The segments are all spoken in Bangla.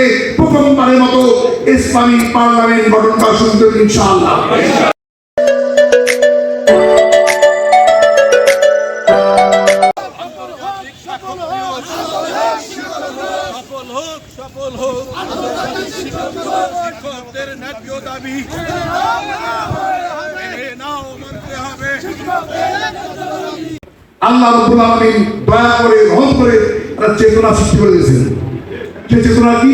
দিনে প্রথমবারের মতো ইসলামী পার্লামেন্ট গঠন করা শুরু করবে ইনশাআল্লাহ। আল্লাহ রাব্বুল আলামিন দয়া করে রহম করে একটা চেতনা সৃষ্টি করে দিয়েছেন। যে চেতনা কি?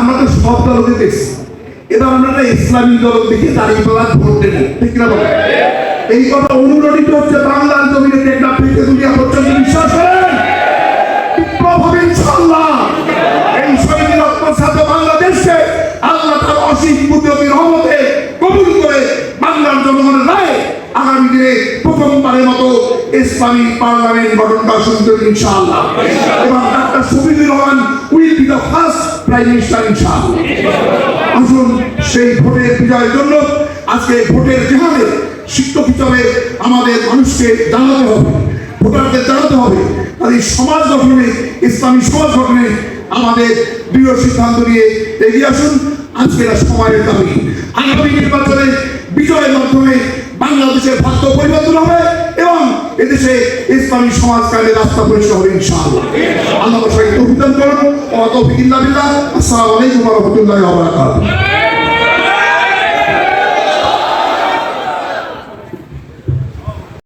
আমরা তো সব দল দেখছি, এবার আমরা একটা ইসলামী দল দেখে দাঁড়িয়ে পাল্লা ভোট দেবো, ঠিক না বলে? এই কথা অনুরোধিত হচ্ছে বাংলার জমিনে টেকনাফ থেকে দুনিয়া পর্যন্ত। বিশ্বাস করেন বিপ্লব হবে ইনশাআল্লাহ। এই শহীদ রক্তসাত বাংলাদেশকে আল্লাহ তার অসীম কুদরতি রহমতে কবুল করে বাংলার জনগণের রায় আগামী দিনে প্রথমবারের মতো ইসলামী পার্লামেন্ট গঠন করা শুরু করবে ইনশাআল্লাহ। এবং doctor Shafiqur Rahman will be the first prime minister ইনশাআল্লাহ। আসুন সেই ভোটের বিজয়ের জন্য আজকে ভোটের জেহাদে শিক্ষক হিসাবে আমাদের মানুষকে জানাতে হবে, ভোটারদের জানাতে হবে। আর এই সমাজ গঠনে, ইসলামী সমাজ গঠনে আমাদের দৃঢ় সিদ্ধান্ত নিয়ে এগিয়ে আসুন। আজকের সময়ের দাবি আগামী নির্বাচনে বিজয়ের মাধ্যমে বাংলাদেশের ভাগ্য পরিবর্তন হবে এবং এদেশে ইসলামী সমাজ কায়েমের রাস্তা পরিষ্কার হবে ইনশাআল্লাহ। আল্লাহ সবাইকে তৌফিক দান করুন। ওয়া তৌফিক ইল্লা বিল্লাহ। আসসালামু আলাইকুম ওয়া রাহমাতুল্লাহি ওয়া বারাকাতুহু।